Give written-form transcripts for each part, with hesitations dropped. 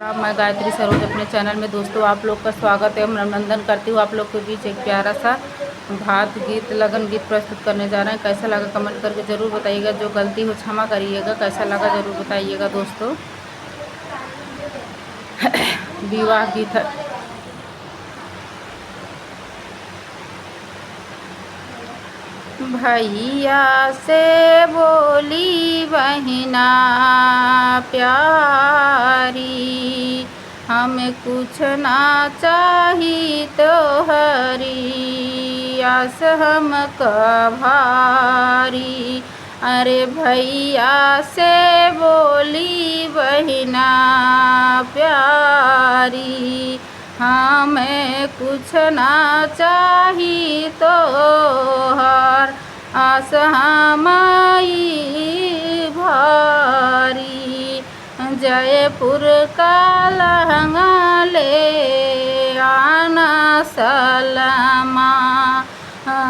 मैं गायत्री सरोज अपने चैनल में दोस्तों आप लोग का स्वागत है। हम अभिनंदन करती हूँ। आप लोग के बीच एक प्यारा सा भात गीत लगन गीत प्रस्तुत करने जा रहे हैं। कैसा लगा कमेंट करके ज़रूर बताइएगा। जो गलती हो क्षमा करिएगा। कैसा लगा ज़रूर बताइएगा दोस्तों। विवाह गीत है। भैया से बोली बहिना प्यारी, हमें कुछ ना चाहिए तो हरी आस हम भारी। अरे भैया से बोली बहिना प्यारी, हमें कुछ ना चाहिए तो हर आस हमारी भारी। जयपुर का लहंगा ले आना सलमा,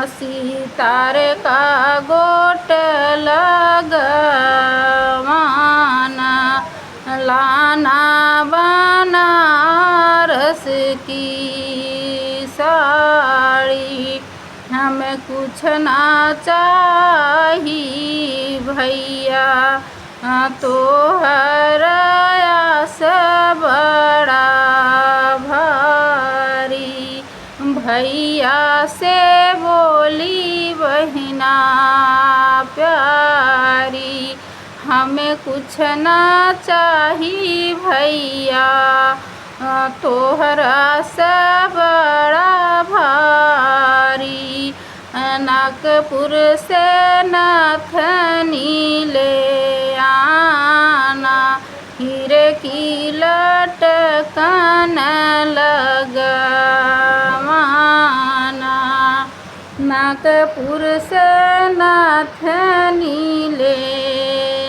सितारे का गोट लगवाना, लाना बनारस की साड़ी, हमें कुछ ना चाहिए भैया तो हर आस बड़ा भारी। भैया से बोली बहिना प्यारी, हमें कुछ ना चाहिए भैया तोहरा से बड़ा भारी। नागपुर से नथनी ले आना, हीरे की लटकन लगवाना। नागपुर से नथनी ले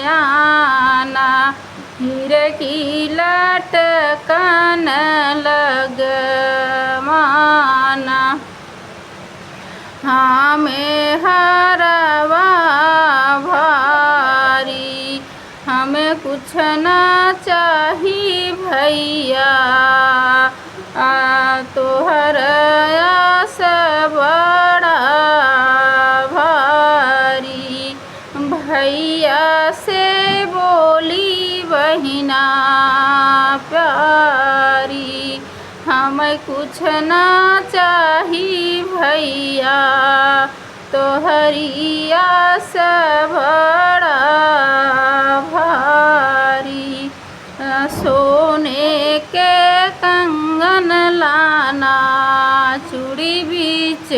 आना, हीरे की लटकन लगवाना। हमें हरवा भारी, हमें कुछ ना चाहिए भैया तोहर आस बड़ा भारी। भैया से बोली बहिना प्यारी, हमें कुछ ना चाहिए भैया तोहरी आस बड़ा भारी। सोने के कंगन लाना, चूड़ी बीच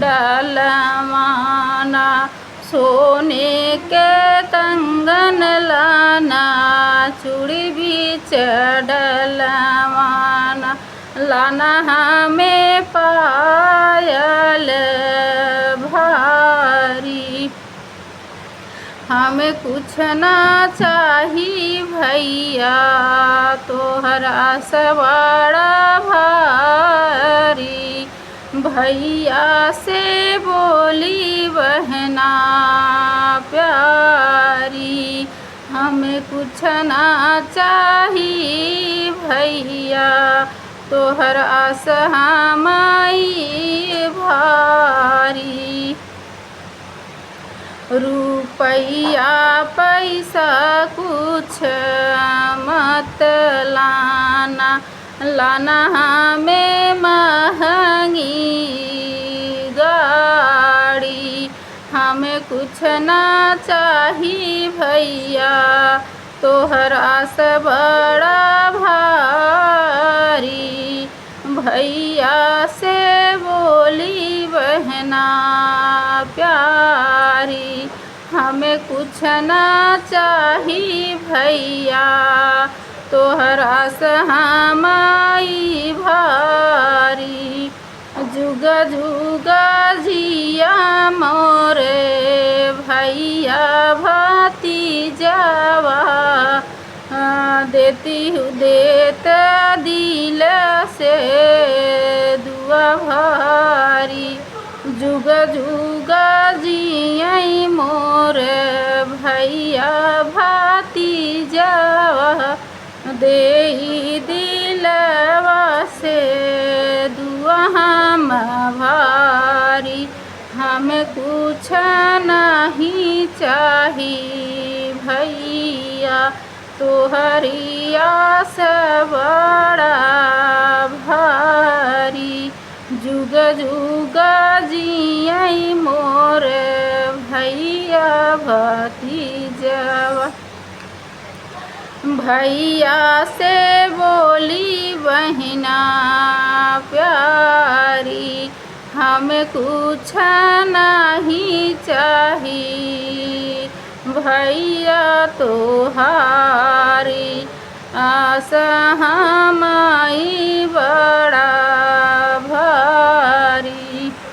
डलवाना, सोने के कंगन लाना, चूड़ी बीच डलवाना, लाना हमें पायल भारी। हमें कुछ ना चाहिए भैया तोहरा से बड़ा भारी। भैया से बोली बहना प्यारी, हमें कुछ ना चाहिए भैया तोहर आस हमारी भारी। रुपया पैसा कुछ मत लाना, लाना हमें महंगी गाड़ी। हमें कुछ ना चाहिए भैया तोहर आस बड़ा भारी। भैया से बोली बहना प्यारी, हमें कुछ ना चाहिए भैया तोहर आस हमारी भारी। जुग जुग जिया मोरे भैया भतीजावा, देती हूँ देता दिल से दुआ भारी। जुग जुग जियई मोर भैया भतीजा, देई दिलवा से दुआ हम भारी, हमें कुछ नहीं चाही भैया, तोहरी आस बड़ा भारी। जुग जुग जियई मोर भैया भतीजवा, भैया से बोली बहिना प्यारी, हमें कुछ नहीं चाही भैया तोहारी, आस हमारी बड़ा